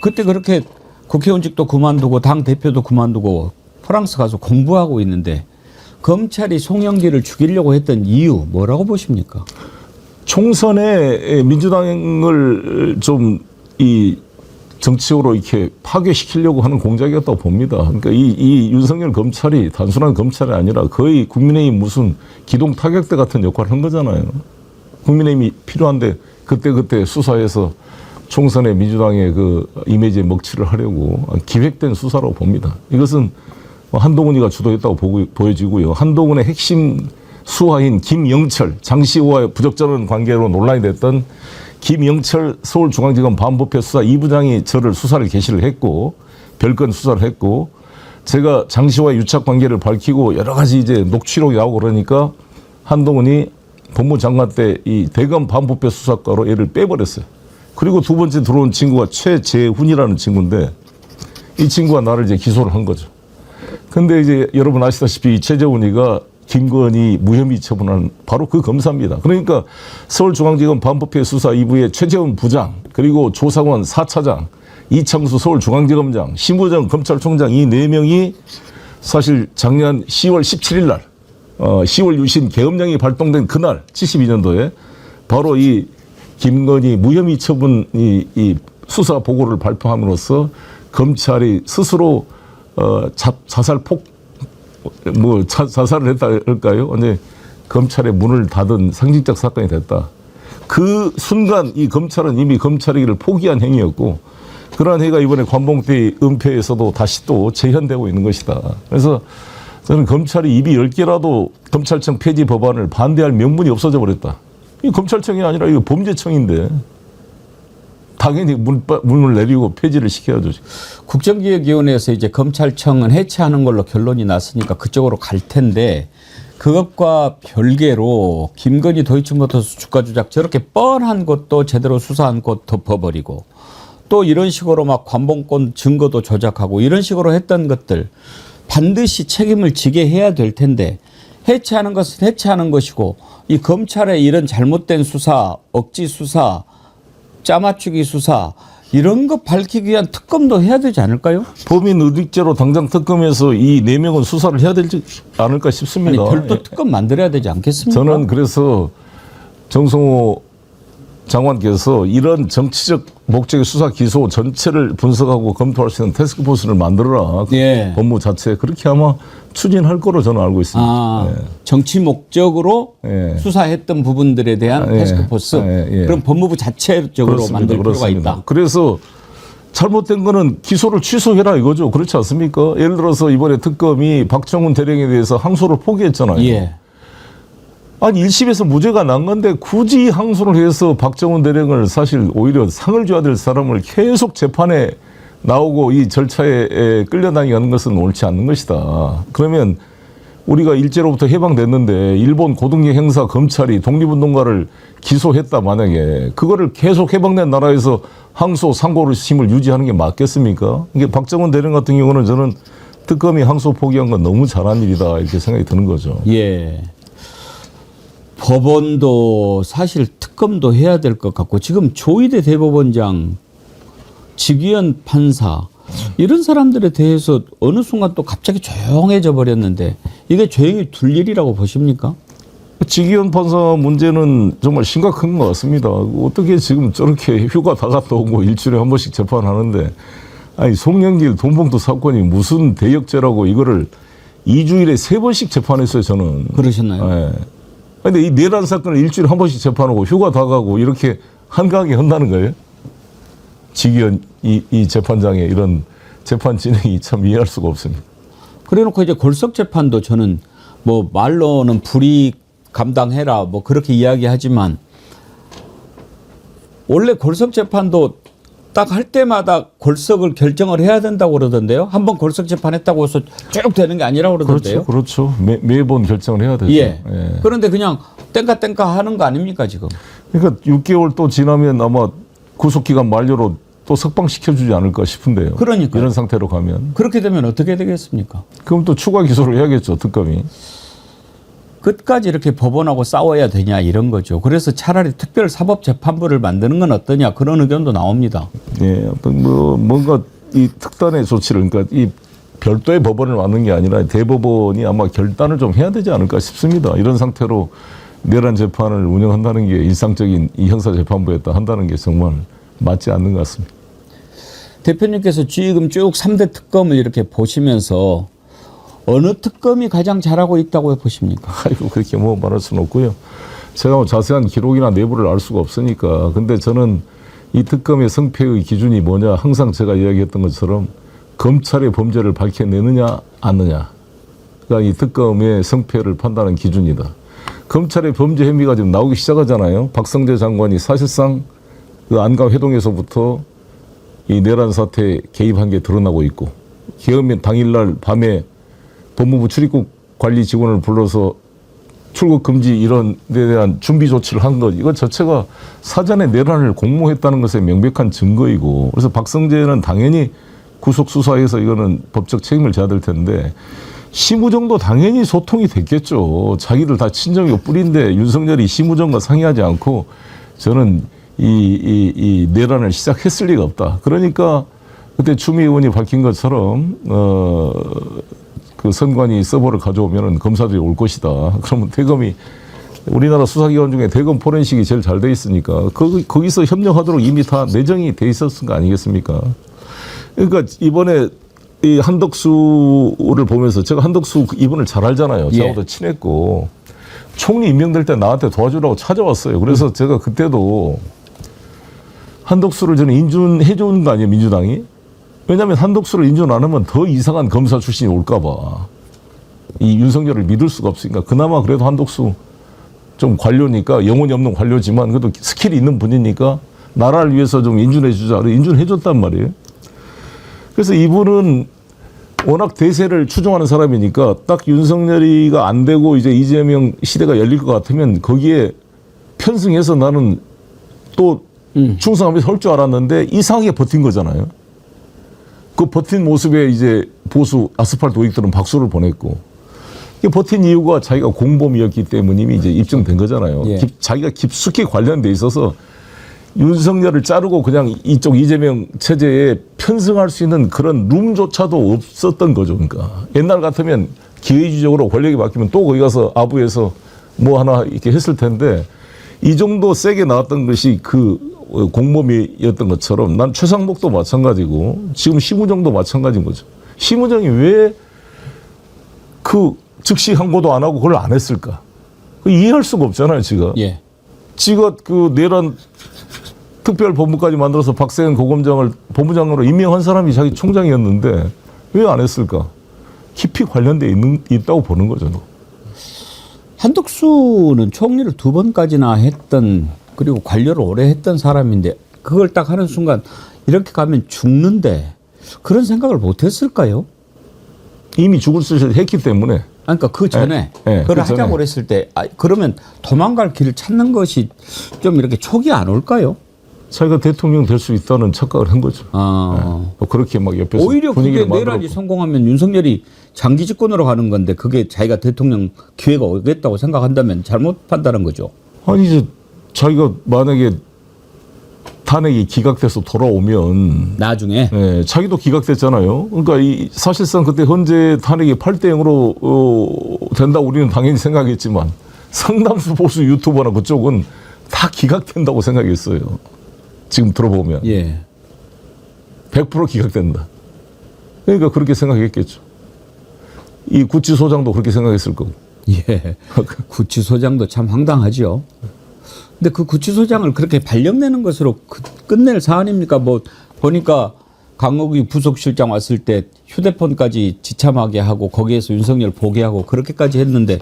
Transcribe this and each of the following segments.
그때 그렇게 국회의원직도 그만두고 당 대표도 그만두고 프랑스 가서 공부하고 있는데 검찰이 송영길을 죽이려고 했던 이유 뭐라고 보십니까? 총선에 민주당을 좀 이 정치적으로 이렇게 파괴시키려고 하는 공작이었다고 봅니다. 그러니까 이 윤석열 검찰이 단순한 검찰이 아니라 거의 국민의힘 무슨 기동 타격대 같은 역할을 한 거잖아요. 국민의힘이 필요한데 그때 수사해서 총선에 민주당의 그 이미지에 먹칠을 하려고 기획된 수사라고 봅니다. 이것은 한동훈이가 주도했다고 보여지고요. 한동훈의 핵심 수하인 김영철, 장시호와의 부적절한 관계로 논란이 됐던 김영철 서울중앙지검 반부패 수사 2부장이 저를 수사를 개시를 했고 별건 수사를 했고 제가 장시호와의 유착 관계를 밝히고 여러 가지 이제 녹취록이 나오고 그러니까 한동훈이 법무장관 때 이 대검 반부패 수사과로 얘를 빼버렸어요. 그리고 두 번째 들어온 친구가 최재훈이라는 친구인데 이 친구가 나를 이제 기소를 한 거죠. 근데 이제 여러분 아시다시피 이 최재훈이가 김건희 무혐의 처분한 바로 그 검사입니다. 그러니까 서울중앙지검 반부패 수사 2부의 최재훈 부장, 그리고 조상원 4차장, 이창수 서울중앙지검장, 심우정 검찰총장 이 4명이 사실 작년 10월 17일 날 10월 유신 계엄령이 발동된 그날 72년도에 바로 이 김건희 무혐의 처분 이 수사 보고를 발표함으로써 검찰이 스스로 자살을 했다 할까요? 이제 검찰의 문을 닫은 상징적 사건이 됐다. 그 순간 이 검찰은 이미 검찰이기를 포기한 행위였고 그러한 행위가 이번에 관봉대 은폐에서도 다시 또 재현되고 있는 것이다. 그래서 저는 검찰이 입이 10개라도 검찰청 폐지 법안을 반대할 명분이 없어져 버렸다. 이 검찰청이 아니라 이거 범죄청인데 당연히 문을 내리고 폐지를 시켜야죠. 국정기획위원회에서 이제 검찰청은 해체하는 걸로 결론이 났으니까 그쪽으로 갈 텐데 그것과 별개로 김건희 도이치모터스 주가 조작 저렇게 뻔한 것도 제대로 수사 않고 덮어버리고 또 이런 식으로 막 관봉권 증거도 조작하고 이런 식으로 했던 것들 반드시 책임을 지게 해야 될 텐데 해체하는 것은 해체하는 것이고 이 검찰의 이런 잘못된 수사, 억지 수사, 짜맞추기 수사 이런 거 밝히기 위한 특검도 해야 되지 않을까요? 범인 의득죄로 당장 특검에서 이 4명은 수사를 해야 되지 않을까 싶습니다. 아니, 별도 특검 만들어야 되지 않겠습니까? 저는 그래서 정성호 장관께서 이런 정치적 목적의 수사 기소 전체를 분석하고 검토할 수 있는 태스크포스를 만들어라. 예. 법무 자체 그렇게 아마 추진할 거로 저는 알고 있습니다. 아, 예. 정치 목적으로 예. 수사했던 부분들에 대한 예. 태스크포스 그럼 법무부 자체적으로 그렇습니다. 만들 필요가 그렇습니다. 있다. 그래서 잘못된 거는 기소를 취소해라 이거죠. 그렇지 않습니까? 예를 들어서 이번에 특검이 박정훈 대령에 대해서 항소를 포기했잖아요. 예. 아니 1심에서 무죄가 난 건데 굳이 항소를 해서 박정훈 대령을 사실 오히려 상을 줘야 될 사람을 계속 재판에 나오고 이 절차에 끌려다니게 하는 것은 옳지 않는 것이다. 그러면 우리가 일제로부터 해방됐는데 일본 고등계 행사 검찰이 독립운동가를 기소했다 만약에 그거를 계속 해방된 나라에서 항소 상고심을 유지하는 게 맞겠습니까? 이게 박정훈 대령 같은 경우는 저는 특검이 항소 포기한 건 너무 잘한 일이다 이렇게 생각이 드는 거죠. 예. 법원도 사실 특검도 해야 될 것 같고 지금 조희대 대법원장, 직위원 판사 이런 사람들에 대해서 어느 순간 또 갑자기 조용해져 버렸는데 이게 조용히 둘 일이라고 보십니까? 직위원 판사 문제는 정말 심각한 것 같습니다. 어떻게 지금 저렇게 휴가 다 갔다 오고 일주일에 한 번씩 재판하는데 아니 송영길 돈봉투 사건이 무슨 대역죄라고 이거를 2주일에 3번씩 재판했어요 저는. 그러셨나요? 네. 근데 이 내란 사건을 일주일에 한 번씩 재판하고 휴가 다 가고 이렇게 한가하게 한다는 거예요? 직위원 이 재판장의 이런 재판 진행이 참 이해할 수가 없습니다. 그래놓고 이제 골석 재판도 저는 뭐 말로는 불이익 감당해라 뭐 그렇게 이야기하지만 원래 골석 재판도 딱 할 때마다 골석을 결정을 해야 된다고 그러던데요. 한번 골석 재판했다고 해서 쭉 되는 게 아니라고 그러던데요. 그렇죠. 매번 결정을 해야 되죠. 예. 예. 그런데 그냥 땡까 하는 거 아닙니까 지금? 그러니까 6개월 또 지나면 아마 구속기간 만료로 또 석방시켜주지 않을까 싶은데요. 그러니까요. 이런 상태로 가면. 그렇게 되면 어떻게 되겠습니까? 그럼 또 추가 기소를 해야겠죠, 특검이. 끝까지 이렇게 법원하고 싸워야 되냐 이런 거죠. 그래서 차라리 특별사법재판부를 만드는 건 어떠냐 그런 의견도 나옵니다. 예, 뭐 뭔가 이 특단의 조치를 그러니까 이 별도의 법원을 만든 게 아니라 대법원이 아마 결단을 좀 해야 되지 않을까 싶습니다. 이런 상태로 내란 재판을 운영한다는 게 일상적인 이 형사재판부에다 한다는 게 정말 맞지 않는 것 같습니다. 대표님께서 지금 쭉 3대 특검을 이렇게 보시면서 어느 특검이 가장 잘하고 있다고 보십니까? 아이고 그렇게 뭐 말할 수는 없고요. 제가 뭐 자세한 기록이나 내부를 알 수가 없으니까. 근데 저는 이 특검의 성패의 기준이 뭐냐 항상 제가 이야기했던 것처럼 검찰의 범죄를 밝혀내느냐 않느냐가 이 특검의 성패를 판단하는 기준이다. 검찰의 범죄 혐의가 지금 나오기 시작하잖아요. 박성재 장관이 사실상 그 안강 회동에서부터 이 내란 사태에 개입한 게 드러나고 있고 계엄의 당일날 밤에 법무부 출입국 관리 직원을 불러서 출국 금지 이런 데 대한 준비 조치를 한 것 이거 자체가 사전에 내란을 공모했다는 것의 명백한 증거이고 그래서 박성재는 당연히 구속 수사해서 이거는 법적 책임을 져야 될 텐데 심우정도 당연히 소통이 됐겠죠. 자기들 다 친정이고 뿌린데 윤석열이 심우정과 상의하지 않고 저는 이 내란을 시작했을 리가 없다. 그러니까 그때 추미애 의원이 밝힌 것처럼 그 선관위 서버를 가져오면은 검사들이 올 것이다. 그러면 대검이 우리나라 수사기관 중에 대검 포렌식이 제일 잘 돼 있으니까 거기서 협력하도록 이미 다 내정이 돼 있었을 거 아니겠습니까? 그러니까 이번에 이 한덕수를 보면서 제가 한덕수 이분을 잘 알잖아요. 저하고도 친했고 총리 임명될 때 나한테 도와주라고 찾아왔어요. 그래서 제가 그때도 한덕수를 저는 인준해 준 거 아니에요, 민주당이? 왜냐하면 한덕수를 인준 안 하면 더 이상한 검사 출신이 올까 봐. 이 윤석열을 믿을 수가 없으니까 그나마 그래도 한덕수 좀 관료니까 영혼이 없는 관료지만 그래도 스킬이 있는 분이니까 나라를 위해서 좀 인준해 주자. 인준해 줬단 말이에요. 그래서 이분은 워낙 대세를 추종하는 사람이니까 딱 윤석열이가 안 되고 이제 이재명 시대가 열릴 것 같으면 거기에 편승해서 나는 또 충성하면서 할 줄 알았는데 이상하게 버틴 거잖아요. 그 버틴 모습에 이제 보수 아스팔트 도익들은 박수를 보냈고 버틴 이유가 자기가 공범이었기 때문임이 이제 입증된 거잖아요. 예. 자기가 깊숙이 관련돼 있어서 윤석열을 자르고 그냥 이쪽 이재명 체제에 편승할 수 있는 그런 룸조차도 없었던 거죠. 그러니까 옛날 같으면 기회주의적으로 권력이 바뀌면 또 거기 가서 아부에서 뭐 하나 이렇게 했을 텐데 이 정도 세게 나왔던 것이 그 공범이었던 것처럼 난 최상목도 마찬가지고 지금 심우정도 마찬가지인 거죠. 심우정이 왜 그 즉시 항고도 안 하고 그걸 안 했을까? 이해할 수가 없잖아요, 지가. 예. 지가 그 내란 특별본부까지 만들어서 박세현 고검장을 본부장으로 임명한 사람이 자기 총장이었는데 왜 안 했을까? 깊이 관련돼 있다고 보는 거죠. 한덕수는 총리를 2번까지나 했던 그리고 관료를 오래 했던 사람인데 그걸 딱 하는 순간 이렇게 가면 죽는데 그런 생각을 못 했을까요? 이미 죽을 수를 했기 때문에. 그러니까 그 전에 그걸 하자고 했을 때 그러면 도망갈 길을 찾는 것이 좀 이렇게 촉이 안 올까요? 자기가 대통령 될 수 있다는 착각을 한 거죠. 그렇게 막 옆에서 오히려 그게 분위기를 내란이 만들었고. 성공하면 윤석열이 장기 집권으로 가는 건데 그게 자기가 대통령 기회가 오겠다고 생각한다면 잘못 판단한 거죠. 아니 이제 자기가 만약에 탄핵이 기각돼서 돌아오면 나중에 자기도 기각됐잖아요. 그러니까 사실상 그때 헌재 탄핵이 8대 0으로 된다고 우리는 당연히 생각했지만 상당수 보수 유튜버나 그쪽은 다 기각된다고 생각했어요. 지금 들어보면 100% 기각된다. 그러니까 그렇게 생각했겠죠. 이 구치소장도 그렇게 생각했을 거고. 예. 구치소장도 참 황당하죠. 근데 그 구치소장을 그렇게 발령내는 것으로 끝낼 사안입니까? 뭐 보니까 강욱이 부속실장 왔을 때 휴대폰까지 지참하게 하고 거기에서 윤석열 보게 하고 그렇게까지 했는데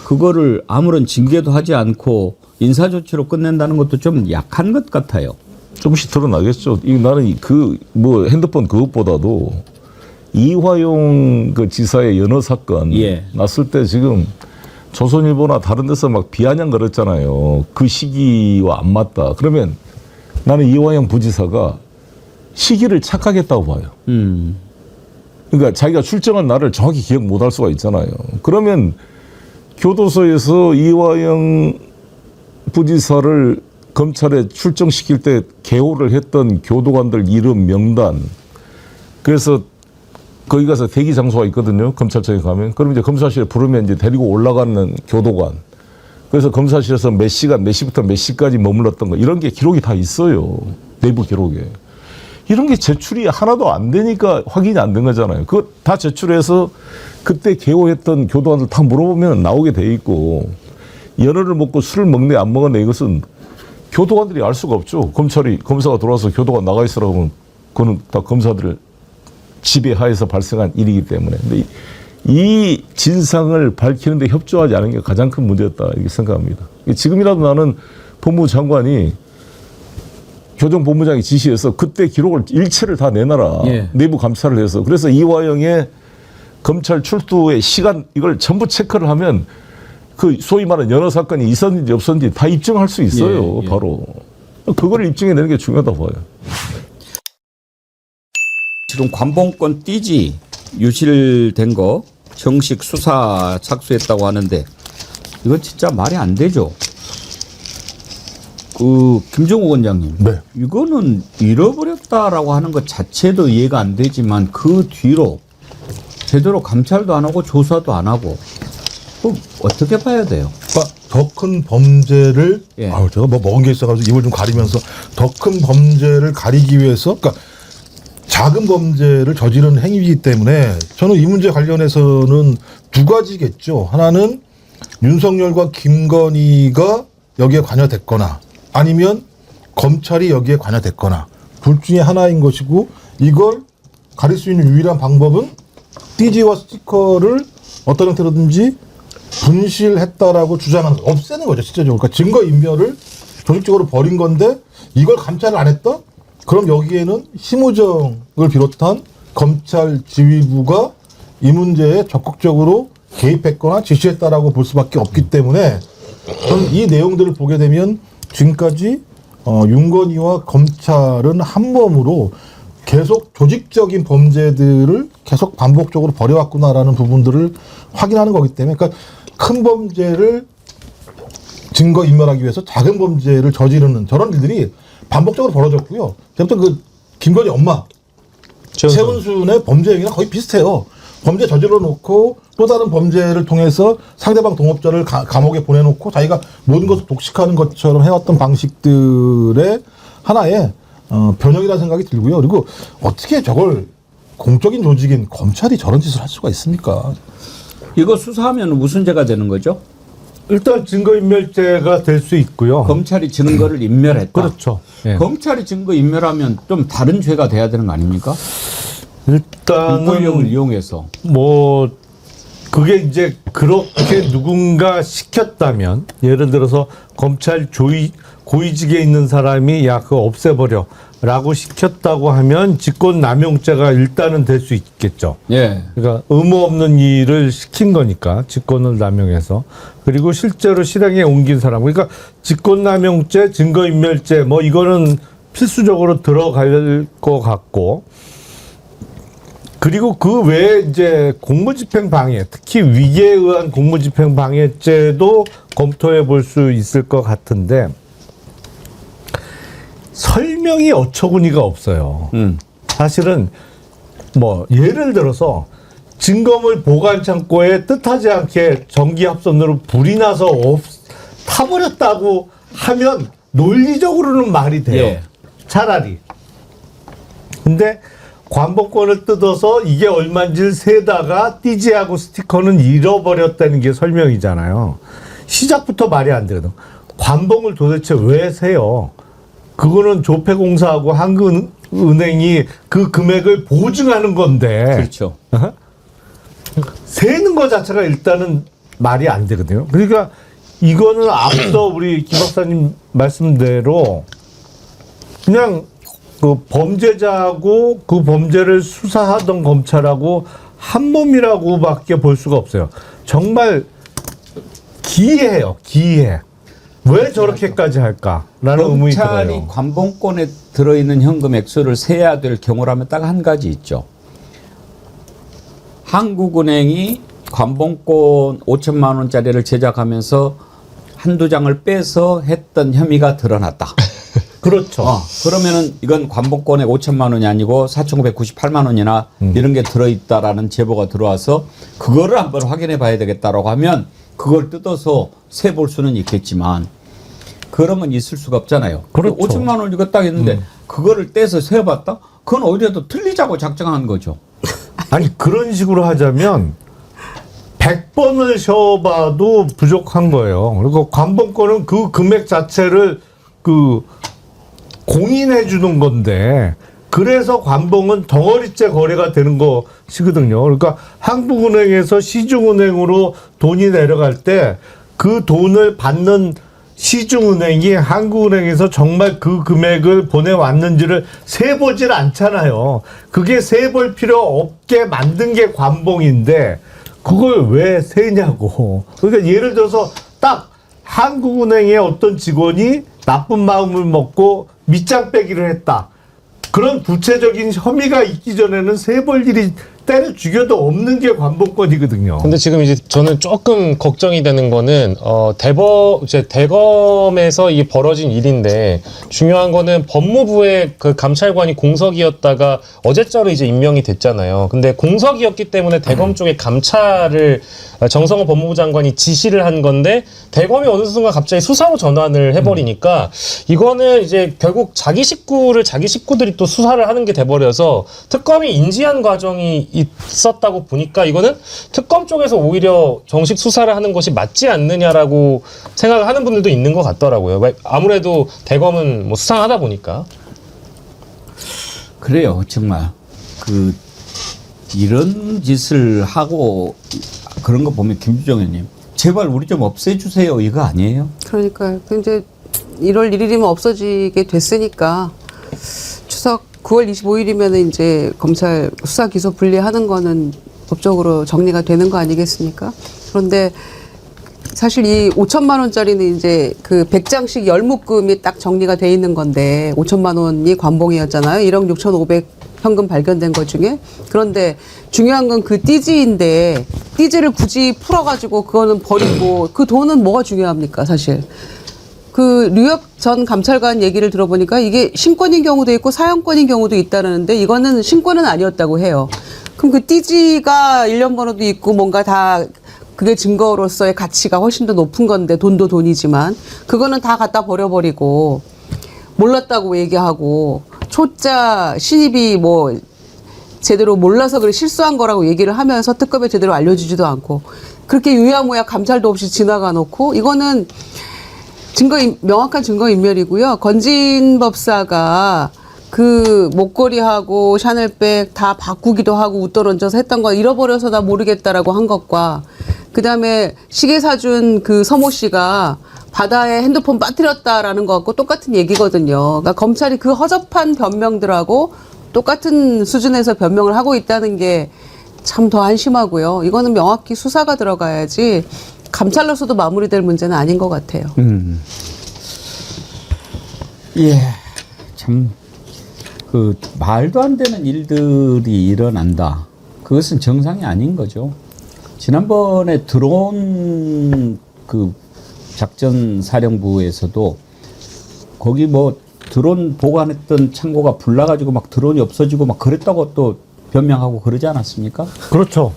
그거를 아무런 징계도 하지 않고 인사조치로 끝낸다는 것도 좀 약한 것 같아요. 조금씩 드러나겠죠. 나는 뭐 핸드폰 그것보다도 이화용 그 지사의 연어 사건 났을 때 지금 조선일보나 다른 데서 막 비아냥거렸잖아요. 그 시기와 안 맞다. 그러면 나는 이화영 부지사가 시기를 착각했다고 봐요. 그러니까 자기가 출정한 날을 정확히 기억 못할 수가 있잖아요. 그러면 교도소에서 이화영 부지사를 검찰에 출정시킬 때 개호를 했던 교도관들 이름 명단. 그래서 거기 가서 대기 장소가 있거든요. 검찰청에 가면. 그럼 이제 검사실에 부르면 이제 데리고 올라가는 교도관. 그래서 검사실에서 몇 시간, 몇 시부터 몇 시까지 머물렀던 거. 이런 게 기록이 다 있어요. 내부 기록에. 이런 게 제출이 하나도 안 되니까 확인이 안 된 거잖아요. 그거 다 제출해서 그때 개호했던 교도관들 다 물어보면 나오게 돼 있고, 연어를 먹고 술을 먹네 안 먹었네 이것은 교도관들이 알 수가 없죠. 검사가 들어와서 교도관 나가 있으라고 하면 그거는 다 검사들 지배하에서 발생한 일이기 때문에. 근데 이 진상을 밝히는데 협조하지 않은 게 가장 큰 문제였다 이렇게 생각합니다. 지금이라도 나는 법무장관이 교정본부장이 지시해서 그때 기록을 일체를 다 내놔라. 예. 내부 감찰을 해서. 그래서 이화영의 검찰 출두의 시간 이걸 전부 체크를 하면 그 소위 말하는 연어 사건이 있었는지 없었는지 다 입증할 수 있어요. 예, 예. 바로. 그걸 입증해내는 게 중요하다고 봐요. 지금 관봉권 띠지 유실된 거 정식 수사 착수했다고 하는데 이건 진짜 말이 안 되죠. 그 김종욱 원장님, 네. 이거는 잃어버렸다라고 하는 것 자체도 이해가 안 되지만 그 뒤로 제대로 감찰도 안 하고 조사도 안 하고 어떻게 봐야 돼요? 그러니까 더 큰 범죄를 예. 제가 뭐 먹은 게 있어가지고 입을 좀 가리면서 더 큰 범죄를 가리기 위해서 그러니까 작은 범죄를 저지른 행위이기 때문에 저는 이 문제 관련해서는 두 가지겠죠. 하나는 윤석열과 김건희가 여기에 관여됐거나 아니면 검찰이 여기에 관여됐거나 둘 중에 하나인 것이고 이걸 가릴 수 있는 유일한 방법은 띠지와 스티커를 어떤 형태로든지 분실했다라고 주장하는 거, 없애는 거죠, 실제적으로. 그러니까 증거인멸을 조직적으로 벌인 건데 이걸 감찰을 안 했다? 그럼 여기에는 심우정을 비롯한 검찰 지휘부가 이 문제에 적극적으로 개입했거나 지시했다라고 볼 수밖에 없기 때문에 저는 이 내용들을 보게 되면 지금까지 윤건희와 검찰은 한 몸으로 계속 조직적인 범죄들을 계속 반복적으로 벌여왔구나라는 부분들을 확인하는 거기 때문에 그러니까 큰 범죄를 증거 인멸하기 위해서 작은 범죄를 저지르는 저런 일들이 반복적으로 벌어졌고요. 제가 그 김건희 엄마 최은순의 범죄 행위랑 거의 비슷해요. 범죄 저질러 놓고 또 다른 범죄를 통해서 상대방 동업자를 감옥에 보내놓고 자기가 모든 것을 독식하는 것처럼 해왔던 방식들의 하나의 변형이라는 생각이 들고요. 그리고 어떻게 저걸 공적인 조직인 검찰이 저런 짓을 할 수가 있습니까? 이거 수사하면 무슨 죄가 되는 거죠? 일단 증거인멸죄가 될 수 있고요. 검찰이 증거를 인멸했다. 그렇죠. 예. 검찰이 증거 인멸하면 좀 다른 죄가 돼야 되는 거 아닙니까? 일단은 권력을 이용해서. 뭐 그게 이제 그렇게 누군가 시켰다면 예를 들어서 검찰 고위직에 있는 사람이 야 그거 없애버려 라고 시켰다고 하면 직권남용죄가 일단은 될 수 있겠죠. 예. 그러니까 의무 없는 일을 시킨 거니까 직권을 남용해서 그리고 실제로 실행에 옮긴 사람 그러니까 직권남용죄, 증거인멸죄 뭐 이거는 필수적으로 들어갈 것 같고 그리고 그 외에 이제 공무집행방해 특히 위계에 의한 공무집행방해죄도 검토해 볼 수 있을 것 같은데 설명이 어처구니가 없어요. 사실은 뭐 예를 들어서 증거물 보관 창고에 뜻하지 않게 전기합선으로 불이 나서 타버렸다고 하면 논리적으로는 말이 돼요. 예. 차라리. 근데 관복권을 뜯어서 이게 얼마인지를 세다가 띠지하고 스티커는 잃어버렸다는 게 설명이잖아요. 시작부터 말이 안 되거든. 관봉을 도대체 왜 세요? 그거는 조폐공사하고 한국은행이 그 금액을 보증하는 건데 그렇죠. 세는 것 자체가 일단은 말이 안 되거든요. 그러니까 이거는 앞서 우리 김 박사님 말씀대로 그냥 그 범죄자하고 그 범죄를 수사하던 검찰하고 한 몸이라고밖에 볼 수가 없어요. 정말 기이해요. 기이해. 왜 저렇게까지 할까라는 의문이 검찰이 들어요. 관봉권에 들어있는 현금 액수를 세야 될 경우라면 딱 한 가지 있죠. 한국은행이 관봉권 5천만 원짜리를 제작하면서 한두 장을 빼서 했던 혐의가 드러났다. 그렇죠. 그러면은 이건 관봉권에 5천만 원이 아니고 4,998만 원이나 이런 게 들어있다라는 제보가 들어와서 그거를 한번 확인해 봐야 되겠다라고 하면 그걸 뜯어서 세 볼 수는 있겠지만 그런 건 있을 수가 없잖아요. 그렇죠. 5천만 원 이거 딱 있는데 그거를 떼서 세봤다? 그건 오히려 더 틀리자고 작정한 거죠. 아니 그런 식으로 하자면 100번을 쉬어봐도 부족한 거예요. 그리고 관봉권은 그 금액 자체를 그 공인해 주는 건데 그래서 관봉은 덩어리째 거래가 되는 것이거든요. 그러니까 한국은행에서 시중은행으로 돈이 내려갈 때 그 돈을 받는 시중은행이 한국은행에서 정말 그 금액을 보내왔는지를 세보질 않잖아요. 그게 세볼 필요 없게 만든 게 관봉인데 그걸 왜 세냐고. 그러니까 예를 들어서 딱 한국은행의 어떤 직원이 나쁜 마음을 먹고 밑장 빼기를 했다. 그런 구체적인 혐의가 있기 전에는 세볼 일이 때려 죽여도 없는 게 관봉권이거든요. 근데 지금 이제 저는 조금 걱정이 되는 거는 대검에서 이 벌어진 일인데 중요한 거는 법무부의 그 감찰관이 공석이었다가 어제자로 이제 임명이 됐잖아요. 근데 공석이었기 때문에 대검 쪽에 감찰을 정성호 법무부 장관이 지시를 한 건데 대검이 어느 순간 갑자기 수사로 전환을 해버리니까 이거는 이제 결국 자기 식구들이 또 수사를 하는 게 돼버려서 특검이 인지한 과정이 있었다고 보니까 이거는 특검 쪽에서 오히려 정식 수사를 하는 것이 맞지 않느냐라고 생각을 하는 분들도 있는 것 같더라고요. 아무래도 대검은 뭐 수상하다 보니까. 그래요, 정말. 이런 짓을 하고 그런 거 보면 김주정 의원님, 제발 우리 좀 없애주세요. 이거 아니에요? 그러니까 이제 1월 1일이면 없어지게 됐으니까 추석 9월 25일이면 이제 검찰 수사 기소 분리하는 거는 법적으로 정리가 되는 거 아니겠습니까? 그런데 사실 이 5천만 원짜리는 이제 그 100장씩 열묶음이 딱 정리가 돼 있는 건데 5천만 원이 관봉이었잖아요. 1억 6,500 현금 발견된 것 중에. 그런데 중요한 건 그 띠지인데 띠지를 굳이 풀어가지고 그거는 버리고 그 돈은 뭐가 중요합니까 사실. 그 류혁 전 감찰관 얘기를 들어보니까 이게 신권인 경우도 있고 사형권인 경우도 있다는데 이거는 신권은 아니었다고 해요. 그럼 그 띠지가 일련 번호도 있고 뭔가 다 그게 증거로서의 가치가 훨씬 더 높은 건데 돈도 돈이지만 그거는 다 갖다 버려버리고 몰랐다고 얘기하고 초짜 신입이 뭐 제대로 몰라서 그래 실수한 거라고 얘기를 하면서 특검에 제대로 알려주지도 않고 그렇게 유야무야 감찰도 없이 지나가 놓고 이거는 명확한 증거인멸이고요. 건진 법사가 그 목걸이하고 샤넬백 다 바꾸기도 하고 웃돌 얹어서 했던 거 잃어버려서 나 모르겠다라고 한 것과 그다음에 시계 사준 그 서모 씨가 바다에 핸드폰 빠뜨렸다라는 것과 똑같은 얘기거든요. 그러니까 검찰이 그 허접한 변명들하고 똑같은 수준에서 변명을 하고 있다는 게 참 더 한심하고요. 이거는 명확히 수사가 들어가야지 감찰로서도 마무리될 문제는 아닌 것 같아요. 예, 참 그 말도 안 되는 일들이 일어난다. 그것은 정상이 아닌 거죠. 지난번에 드론 그 작전 사령부에서도 거기 뭐 드론 보관했던 창고가 불나가지고 막 드론이 없어지고 막 그랬다고 또 변명하고 그러지 않았습니까? 그렇죠.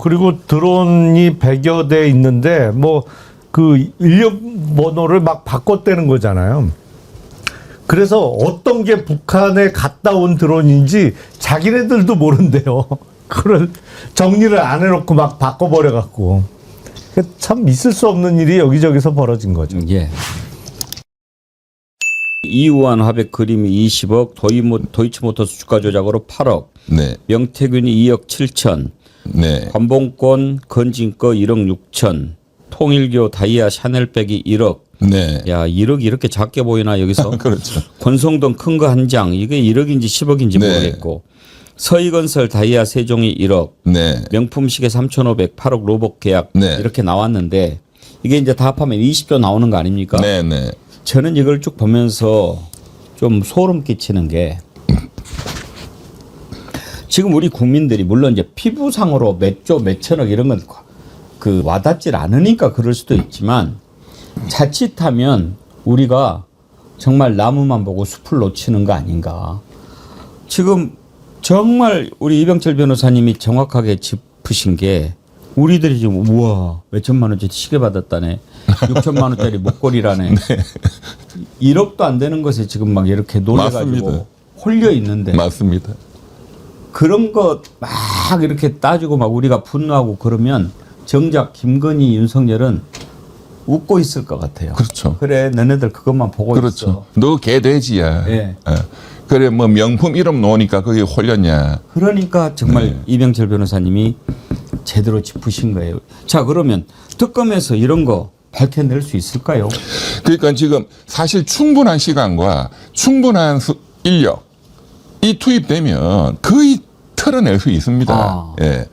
그리고 드론이 100여 대 있는데 뭐 그 일련 번호를 막 바꿨다는 거잖아요. 그래서 어떤 게 북한에 갔다 온 드론인지 자기네들도 모른대요. 그걸 정리를 안 해놓고 막 바꿔버려갖고. 참 있을 수 없는 일이 여기저기서 벌어진 거죠. 예. 이우한 화백 그림이 20억, 도이치모터스 주가 조작으로 8억, 네. 명태균이 2억 7천, 네. 관봉권 건진 거 1억 6천, 통일교 다이아 샤넬백이 1억. 네. 야, 1억이 이렇게 작게 보이나 여기서? 그렇죠. 권성동 큰 거 한 장, 이게 1억인지 10억인지 네. 모르겠고, 서희건설 다이아 세종이 1억, 네. 명품 시계 3,500, 8억 로봇 계약 네. 이렇게 나왔는데 이게 이제 다 합하면 20조 나오는 거 아닙니까? 네, 네. 저는 이걸 쭉 보면서 좀 소름 끼치는 게 지금 우리 국민들이 물론 이제 피부상으로 몇 조, 몇 천억 이런 건 그 와닿질 않으니까 그럴 수도 있지만 자칫하면 우리가 정말 나무만 보고 숲을 놓치는 거 아닌가. 지금 정말 우리 이병철 변호사님이 정확하게 짚으신 게 우리들이 지금 우와 몇천만 원짜리 시계 받았다네. 6천만 원짜리 목걸이라네. 1억도 안 되는 것에 지금 막 이렇게 놀래가지고 맞습니다. 홀려 있는데 맞습니다. 그런 거 막 이렇게 따지고 막 우리가 분노하고 그러면 정작 김건희, 윤석열은 웃고 있을 것 같아요. 그렇죠. 그래, 너네들 그것만 보고 그렇죠. 있어. 너 개돼지야. 예. 그래 뭐 명품 이름 놓으니까 거기 홀렸냐. 그러니까 정말 네. 이병철 변호사님이 제대로 짚으신 거예요. 자, 그러면 특검에서 이런 거 밝혀낼 수 있을까요? 그러니까 지금 사실 충분한 시간과 충분한 인력 이 투입되면 거의 털어낼 수 있습니다. 아. 예.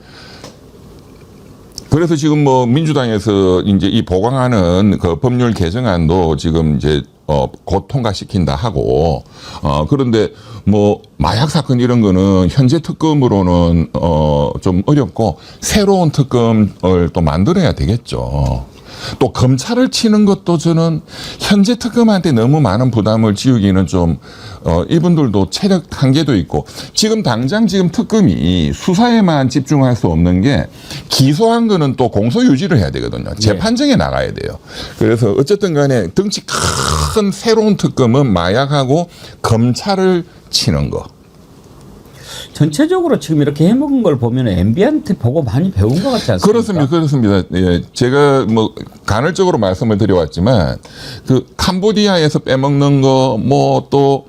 그래서 지금 뭐 민주당에서 이제 이 보강하는 그 법률 개정안도 지금 이제 곧 통과시킨다 하고 그런데 뭐 마약 사건 이런 거는 현재 특검으로는 좀 어렵고 새로운 특검을 또 만들어야 되겠죠. 또 검찰을 치는 것도 저는 현재 특검한테 너무 많은 부담을 지우기는 좀 이분들도 체력 한계도 있고 지금 당장 지금 특검이 수사에만 집중할 수 없는 게 기소한 거는 또 공소 유지를 해야 되거든요. 재판정에 나가야 돼요. 그래서 어쨌든 간에 덩치 큰 새로운 특검은 마약하고 검찰을 치는 거. 전체적으로 지금 이렇게 해먹은 걸 보면 MB한테 보고 많이 배운 것 같지 않습니까? 그렇습니다. 그렇습니다. 예. 제가 뭐 간헐적으로 말씀을 드려왔지만 그 캄보디아에서 빼먹는 거 뭐 또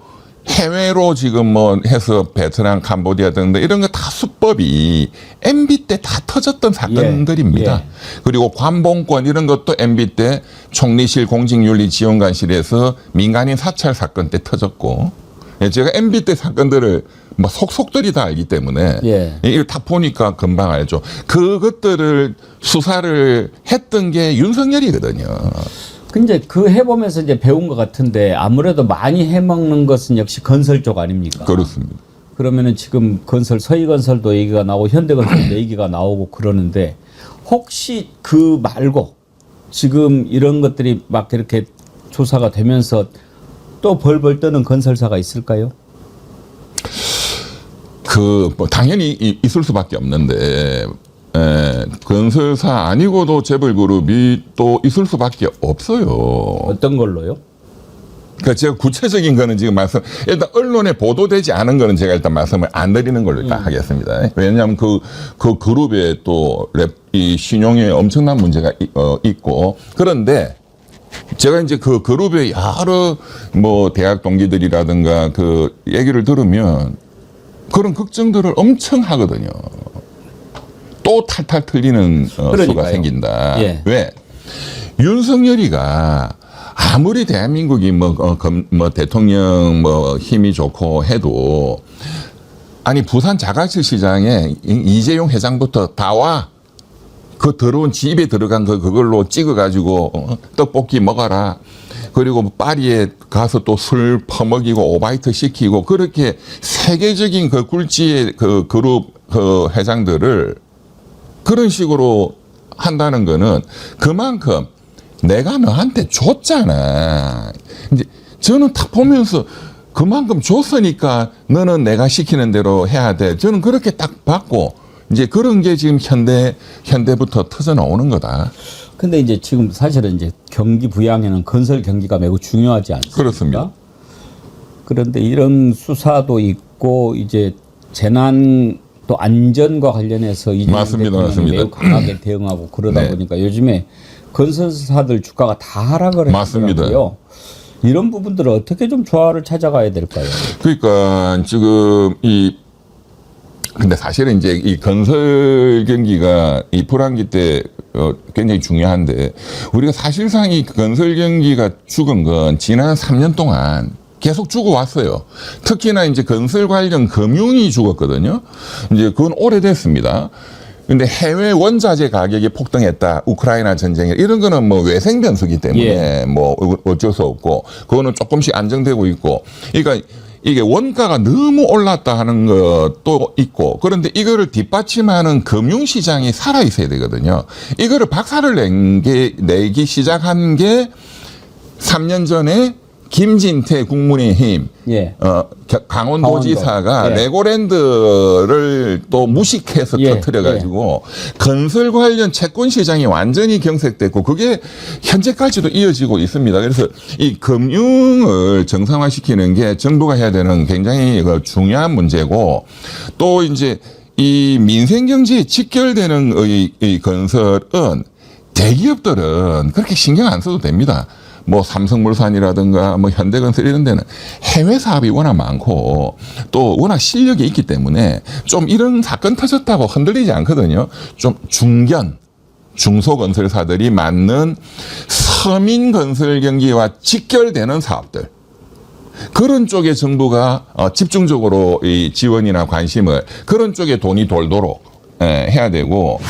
해외로 지금 뭐 해서 베트남, 캄보디아 등등 이런 거 다 수법이 MB 때 다 터졌던 사건들입니다. 예. 그리고 관봉권 이런 것도 MB 때 총리실 공직윤리지원관실에서 민간인 사찰 사건 때 터졌고 예, 제가 MB 때 사건들을 뭐 속속들이 다 알기 때문에 예. 이걸 다 보니까 금방 알죠. 그것들을 수사를 했던 게 윤석열이거든요. 근데 그 해보면서 이제 배운 것 같은데 아무래도 많이 해먹는 것은 역시 건설 쪽 아닙니까? 그렇습니다. 그러면은 지금 건설, 서희건설도 얘기가 나오고 현대건설도 얘기가 나오고 그러는데 혹시 그 말고 지금 이런 것들이 막 이렇게 조사가 되면서 또 벌벌 떠는 건설사가 있을까요? 뭐 당연히 있을 수밖에 없는데 건설사 아니고도 재벌그룹이 또 있을 수밖에 없어요. 어떤 걸로요? 그러니까 제가 구체적인 거는 지금 일단 언론에 보도되지 않은 거는 제가 일단 말씀을 안 드리는 걸로 일단 하겠습니다. 왜냐하면 그 그룹에 또 이 신용에 엄청난 문제가 있고 그런데 제가 이제 그 그룹의 여러 뭐 대학 동기들이라든가 그 얘기를 들으면 그런 걱정들을 엄청 하거든요. 또 탈탈 틀리는 수가 그러니까요. 생긴다. 예. 왜? 윤석열이가 아무리 대한민국이 뭐 대통령 뭐 힘이 좋고 해도 아니 부산 자갈치 시장에 이재용 회장부터 다 와. 그 더러운 집에 들어간 그걸로 찍어가지고 떡볶이 먹어라. 그리고 파리에 가서 또 술 퍼먹이고 오바이트 시키고 그렇게 세계적인 그 굴지의 그 그룹 그 회장들을 그런 식으로 한다는 거는 그만큼 내가 너한테 줬잖아. 이제 저는 딱 보면서 그만큼 줬으니까 너는 내가 시키는 대로 해야 돼. 저는 그렇게 딱 받고 이제 그런 게 지금 현대부터 터져 나오는 거다. 근데 이제 지금 사실은 이제 경기 부양에는 건설 경기가 매우 중요하지 않습니까? 그렇습니다. 그런데 이런 수사도 있고 이제 재난 또 안전과 관련해서 이재명 맞습니다. 대통령이 맞습니다. 매우 강하게 대응하고 그러다 네. 보니까 요즘에 건설사들 주가가 다 하락을 맞습니다. 했더라고요. 이런 부분들을 어떻게 좀 조화를 찾아가야 될까요? 그러니까 지금 근데 사실은 이제 이 건설 경기가 이 불황기 때 굉장히 중요한데 우리가 사실상 이 건설 경기가 죽은 건 지난 3년 동안 계속 죽어왔어요. 특히나 이제 건설 관련 금융이 죽었거든요. 이제 그건 오래됐습니다. 근데 해외 원자재 가격이 폭등했다. 우크라이나 전쟁 이런 거는 뭐 외생 변수기 때문에 뭐 어쩔 수 없고 그거는 조금씩 안정되고 있고. 그러니까 이게 원가가 너무 올랐다 하는 것도 있고, 그런데 이거를 뒷받침하는 금융시장이 살아있어야 되거든요. 이거를 박살을 내기 시작한 게 3년 전에 김진태 국민의힘 예. 강원도지사가 예. 레고랜드를 또 무식해서 예. 터뜨려가지고 건설 관련 채권 시장이 완전히 경색됐고 그게 현재까지도 이어지고 있습니다. 그래서 이 금융을 정상화시키는 게 정부가 해야 되는 굉장히 중요한 문제고, 또 이제 이 민생경제에 직결되는 이 건설은 대기업들은 그렇게 신경 안 써도 됩니다. 뭐 삼성물산이라든가 뭐 현대건설 이런 데는 해외 사업이 워낙 많고 또 워낙 실력이 있기 때문에 좀 이런 사건 터졌다고 흔들리지 않거든요. 좀 중소건설사들이 맡는 서민건설 경기와 직결되는 사업들, 그런 쪽에 정부가 집중적으로 이 지원이나 관심을, 그런 쪽에 돈이 돌도록 해야 되고,